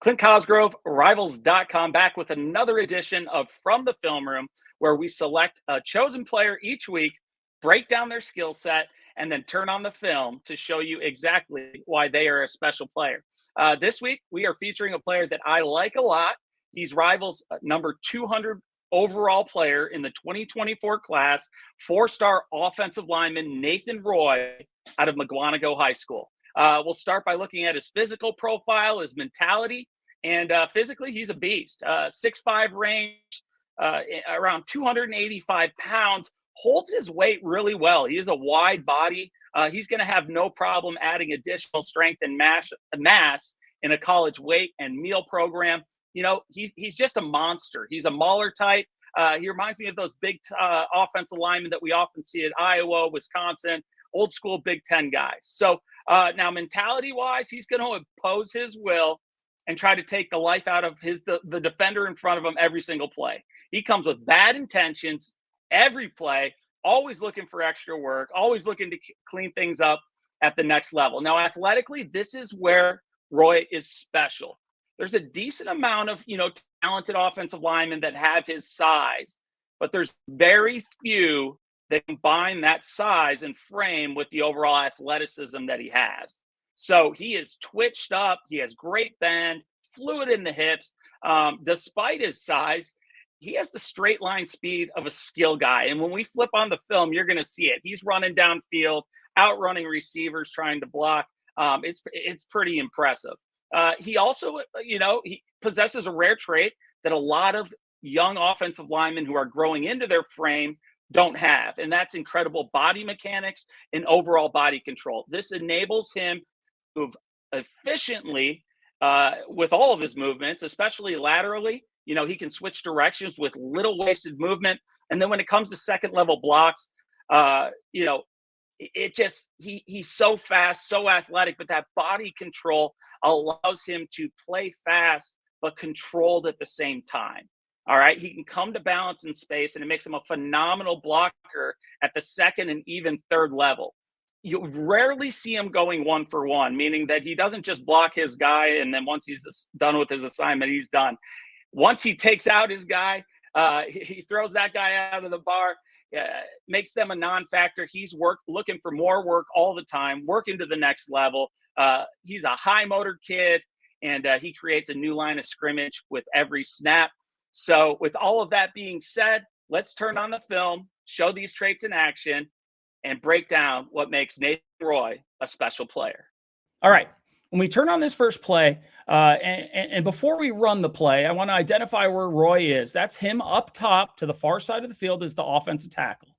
Clint Cosgrove, Rivals.com, back with another edition of From the Film Room, where we select a chosen player each week, break down their skill set, and then turn on the film to show you exactly why they are a special player. This week, we are featuring a player that I like a lot. He's Rivals' number 200 overall player in the 2024 class, four-star offensive lineman Nathan Roy out of McGuanago High School. We'll start by looking at his physical profile, his mentality, and physically, he's a beast. 6'5" range, around 285 pounds, holds his weight really well. He is a wide body. He's going to have no problem adding additional strength and mass in a college weight and meal program. You know, he's just a monster. He's a mauler type. He reminds me of those big offensive linemen that we often see at Iowa, Wisconsin, old school Big Ten guys. So now mentality-wise, he's going to impose his will and try to take the life out of the defender in front of him every single play. He comes with bad intentions every play, always looking for extra work, always looking to clean things up at the next level. Now, athletically, this is where Roy is special. There's a decent amount of, talented offensive linemen that have his size, but there's very few that combine that size and frame with the overall athleticism that he has. So he is twitched up. He has great bend, fluid in the hips. Despite his size, he has the straight line speed of a skill guy. And when we flip on the film, you're going to see it. He's running downfield, outrunning receivers, trying to block. It's pretty impressive. He also, he possesses a rare trait that a lot of young offensive linemen who are growing into their frame don't have, and that's incredible body mechanics and overall body control. This enables him to move efficiently with all of his movements, especially laterally. He can switch directions with little wasted movement. And then when it comes to second level blocks, he's so fast, so athletic, but that body control allows him to play fast, but controlled at the same time. All right. He can come to balance in space, and it makes him a phenomenal blocker at the second and even third level. You rarely see him going 1-for-1, meaning that he doesn't just block his guy and then once he's done with his assignment, he's done. Once he takes out his guy, he throws that guy out of the bar, makes them a non-factor. He's looking for more work all the time, working to the next level. He's a high motor kid, and he creates a new line of scrimmage with every snap. So with all of that being said, let's turn on the film, show these traits in action, and break down what makes Nathan Roy a special player. All right. When we turn on this first play, and before we run the play, I want to identify where Roy is. That's him up top to the far side of the field is the offensive tackle.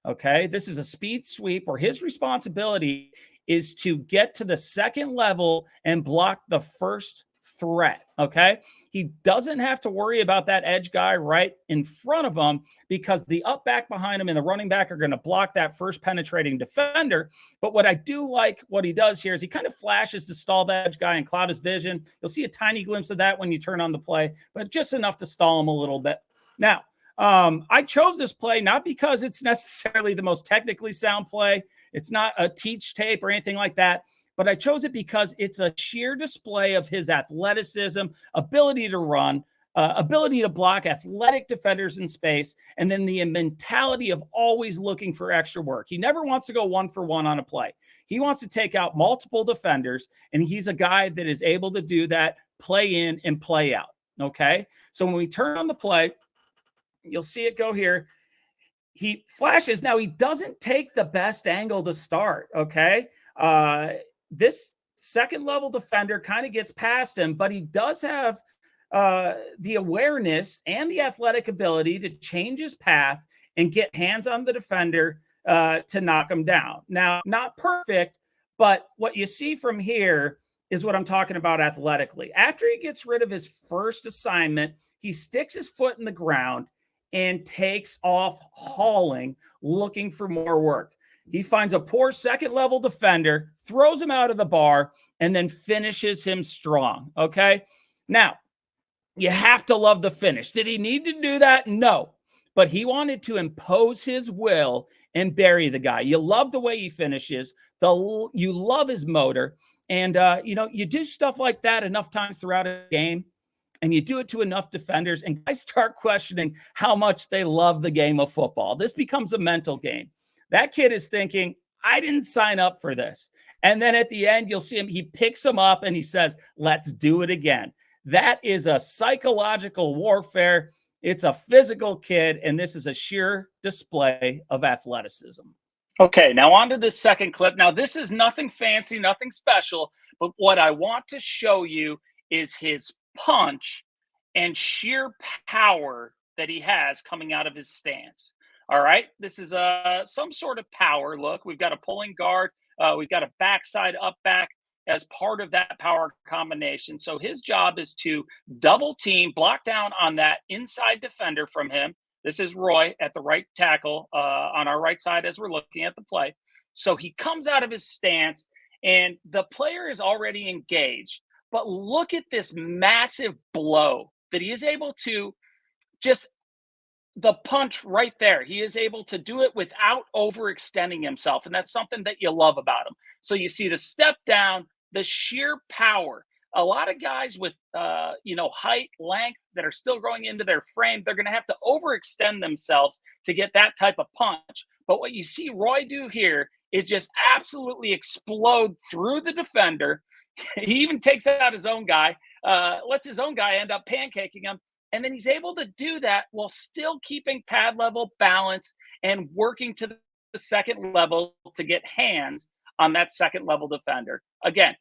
Okay. This is a speed sweep where his responsibility is to get to the second level and block the first threat. Okay. He doesn't have to worry about that edge guy right in front of him because the up back behind him and the running back are going to block that first penetrating defender. But what I do like what he does here is he kind of flashes to stall that edge guy and cloud his vision. You'll see a tiny glimpse of that when you turn on the play, but just enough to stall him a little bit. Now, I chose this play not because it's necessarily the most technically sound play. It's not a teach tape or anything like that. But I chose it because it's a sheer display of his athleticism, ability to run, ability to block athletic defenders in space, and then the mentality of always looking for extra work. He never wants to go 1-for-1 on a play. He wants to take out multiple defenders, and he's a guy that is able to do that, play in and play out. Okay? So when we turn on the play, you'll see it go here. He flashes. Now, he doesn't take the best angle to start, okay? This second level defender kind of gets past him, but he does have the awareness and the athletic ability to change his path and get hands on the defender to knock him down. Now, not perfect, but what you see from here is what I'm talking about athletically. After he gets rid of his first assignment, he sticks his foot in the ground and takes off hauling, looking for more work. He finds a poor second level defender, throws him out of the bar, and then finishes him strong. Okay. Now, you have to love the finish. Did he need to do that? No. But he wanted to impose his will and bury the guy. You love the way he finishes. You love his motor. And, you do stuff like that enough times throughout a game, and you do it to enough defenders, and guys start questioning how much they love the game of football. This becomes a mental game. That kid is thinking, I didn't sign up for this. And then at the end, you'll see him, he picks him up and he says, let's do it again. That is a psychological warfare. It's a physical kid, and this is a sheer display of athleticism. Okay, now on to this second clip. Now, this is nothing fancy, nothing special, but what I want to show you is his punch and sheer power that he has coming out of his stance. All right, this is some sort of power look. We've got a pulling guard, we've got a backside up back as part of that power combination. So his job is to double team, block down on that inside defender from him. This is Roy at the right tackle on our right side as we're looking at the play. So he comes out of his stance, and the player is already engaged. But look at this massive blow that he is able to just the punch right there. He is able to do it without overextending himself. And that's something that you love about him. So you see the step down, the sheer power. A lot of guys with, height, length that are still growing into their frame, they're going to have to overextend themselves to get that type of punch. But what you see Roy do here is just absolutely explode through the defender. He even takes out his own guy, lets his own guy end up pancaking him. And then he's able to do that while still keeping pad level balance and working to the second level to get hands on that second level defender. Again,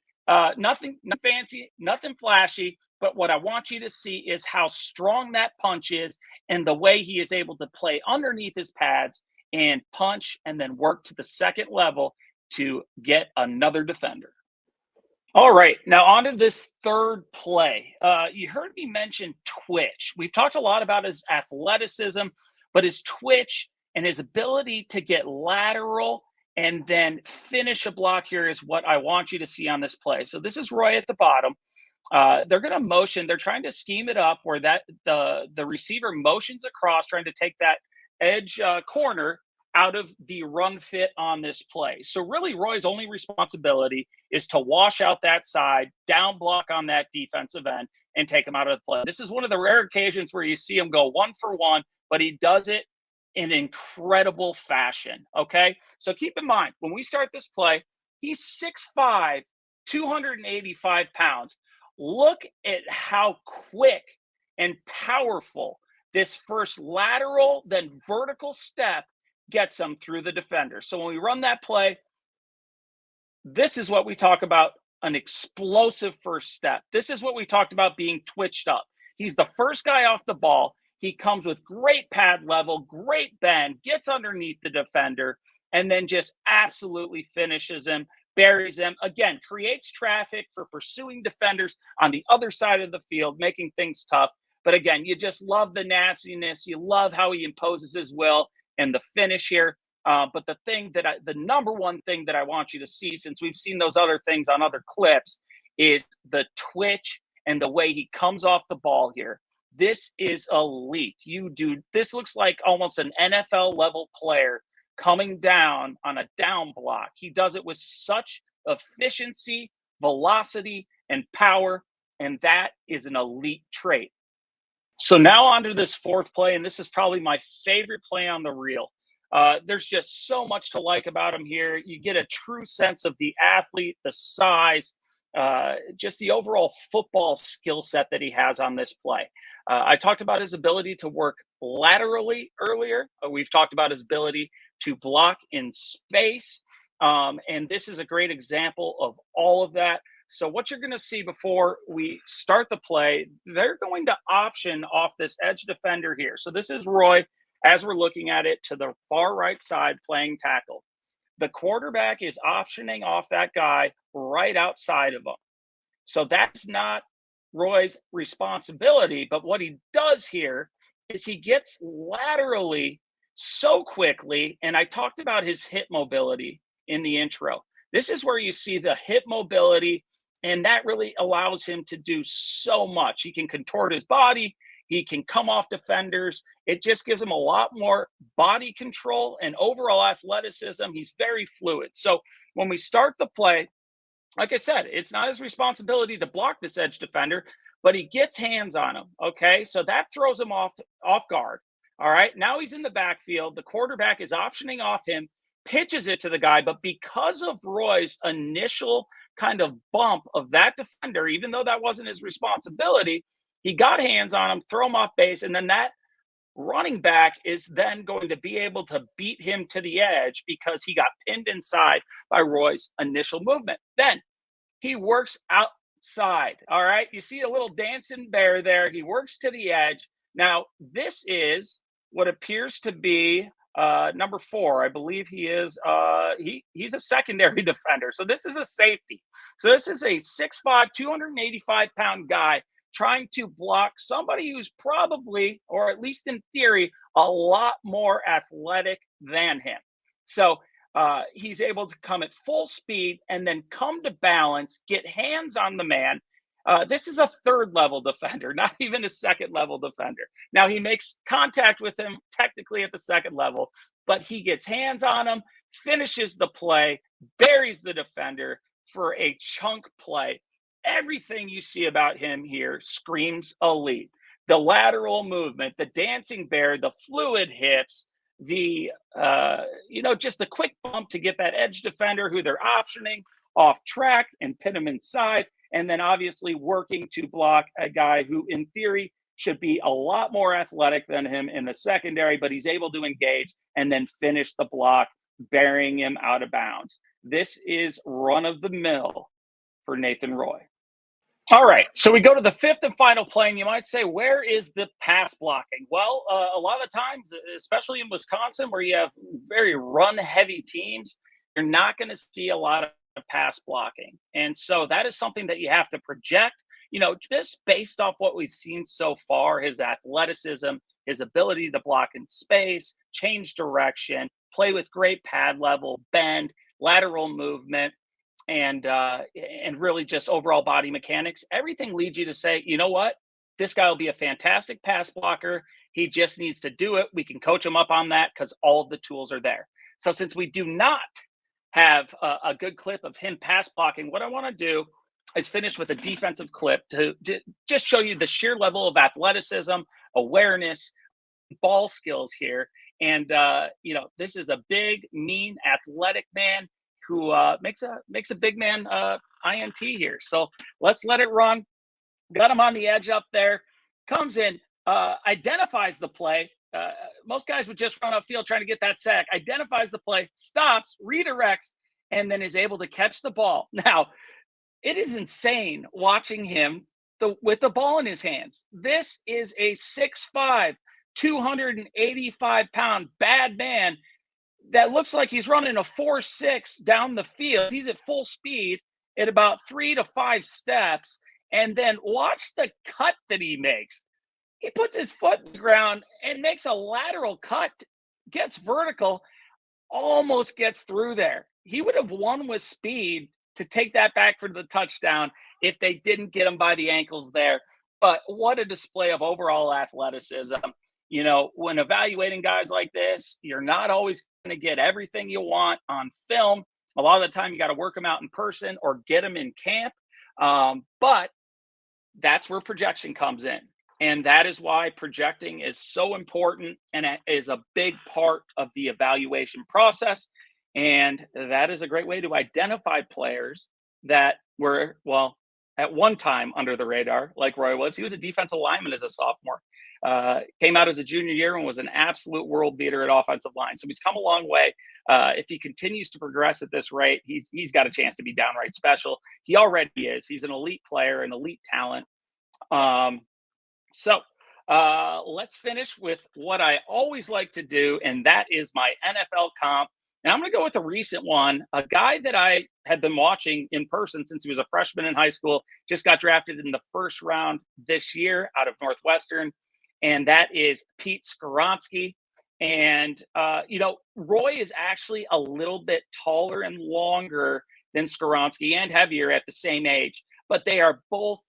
nothing fancy, nothing flashy, but what I want you to see is how strong that punch is and the way he is able to play underneath his pads and punch and then work to the second level to get another defender. All right, now on to this third play. You heard me mention twitch. We've talked a lot about his athleticism, but his twitch and his ability to get lateral and then finish a block here is what I want you to see on this play. So this is Roy at the bottom. They're going to motion. They're trying to scheme it up where that the receiver motions across, trying to take that edge corner out of the run fit on this play. So really Roy's only responsibility is to wash out that side, down block on that defensive end, and take him out of the play. This is one of the rare occasions where you see him go 1-for-1, but he does it in incredible fashion, okay? So keep in mind, when we start this play, he's 6'5", 285 pounds. Look at how quick and powerful this first lateral, then vertical step gets him through the defender. So when we run that play, this is what we talk about, an explosive first step. This is what we talked about being twitched up. He's the first guy off the ball. He comes with great pad level, great bend, gets underneath the defender, and then just absolutely finishes him, buries him. Again, creates traffic for pursuing defenders on the other side of the field, making things tough. But again, you just love the nastiness. You love how he imposes his will and the finish here. But the number one thing that I want you to see, since we've seen those other things on other clips, is the twitch and the way he comes off the ball here. This is elite. This looks like almost an NFL level player coming down on a down block. He does it with such efficiency, velocity, and power, and that is an elite trait. So now on to this fourth play, and this is probably my favorite play on the reel. There's just so much to like about him here. You get a true sense of the athlete, the size, just the overall football skill set that he has on this play. I talked about his ability to work laterally earlier. We've talked about his ability to block in space. And this is a great example of all of that. So what you're going to see before we start the play, they're going to option off this edge defender here. So this is Roy, as we're looking at it, to the far right side playing tackle. The quarterback is optioning off that guy right outside of him. So that's not Roy's responsibility. But what he does here is he gets laterally so quickly. And I talked about his hip mobility in the intro. This is where you see the hip mobility, and that really allows him to do so much. He can contort his body. He can come off defenders. It just gives him a lot more body control and overall athleticism. He's very fluid. So when we start the play, like I said, it's not his responsibility to block this edge defender, but he gets hands on him. Okay. So that throws him off guard. All right. Now he's in the backfield. The quarterback is optioning off him, pitches it to the guy. But because of Roy's initial kind of bump of that defender, even though that wasn't his responsibility, he got hands on him, throw him off base, and then that running back is then going to be able to beat him to the edge because he got pinned inside by Roy's initial movement. Then he works outside. All right. You see a little dancing bear there. He works to the edge. Now, this is what appears to be number 4. I believe he is he's a secondary defender. So this is a safety. So this is a 6'5", 285-pound guy trying to block somebody who's probably, or at least in theory, a lot more athletic than him. So he's able to come at full speed and then come to balance, get hands on the man. This is a 3rd level defender, not even a 2nd level defender. Now he makes contact with him technically at the 2nd level, but he gets hands on him, finishes the play, buries the defender for a chunk play. Everything you see about him here screams elite. The lateral movement, the dancing bear, the fluid hips, the just a quick bump to get that edge defender who they're optioning off track and pin him inside, and then obviously working to block a guy who in theory should be a lot more athletic than him in the secondary, but he's able to engage and then finish the block, burying him out of bounds. This is run of the mill for Nathan Roy. All right, so we go to the 5th and final play, and you might say, where is the pass blocking? Well, a lot of times, especially in Wisconsin, where you have very run-heavy teams, you're not going to see a lot of pass blocking. And so that is something that you have to project, just based off what we've seen so far, his athleticism, his ability to block in space, change direction, play with great pad level, bend, lateral movement, and really just overall body mechanics. Everything leads you to say, you know what? This guy will be a fantastic pass blocker. He just needs to do it. We can coach him up on that because all of the tools are there. So since we do not have a good clip of him pass blocking, what I want to do is finish with a defensive clip to just show you the sheer level of athleticism, awareness, ball skills here. And, this is a big, mean, athletic man who makes a big man INT here. So let's let it run. Got him on the edge up there. Comes in, identifies the play. Most guys would just run upfield trying to get that sack. Identifies the play, stops, redirects, and then is able to catch the ball. Now, it is insane watching him with the ball in his hands. This is a 6'5", 285-pound bad man that looks like he's running a 4.6 down the field. He's at full speed at about 3 to 5 steps. And then watch the cut that he makes. He puts his foot in the ground and makes a lateral cut, gets vertical, almost gets through there. He would have won with speed to take that back for the touchdown if they didn't get him by the ankles there. But what a display of overall athleticism. When evaluating guys like this, you're not always going to get everything you want on film. A lot of the time, you got to work them out in person or get them in camp. But that's where projection comes in. And that is why projecting is so important and is a big part of the evaluation process. And that is a great way to identify players that were, at one time under the radar, like Roy was. He was a defensive lineman as a sophomore. Came out as a junior year and was an absolute world beater at offensive line. So he's come a long way. If he continues to progress at this rate, he's got a chance to be downright special. He already is. He's an elite player, an elite talent. So let's finish with what I always like to do, and that is my NFL comp. And I'm going to go with a recent one, a guy that I had been watching in person since he was a freshman in high school, just got drafted in the 1st round this year out of Northwestern, and that is Pete Skoronski. And, Roy is actually a little bit taller and longer than Skoronski and heavier at the same age, but they are both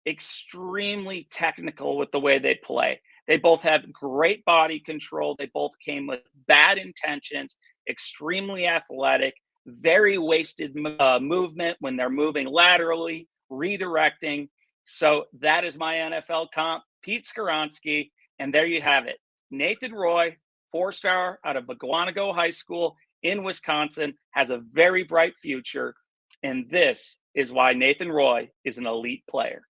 extremely technical with the way they play. They both have great body control. They both came with bad intentions, extremely athletic. very wasted movement when they're moving laterally, redirecting. So that is my NFL comp, Pete Skoronsky. And there you have it. Nathan Roy, 4-star out of Mukwonago High School in Wisconsin, has a very bright future. And this is why Nathan Roy is an elite player.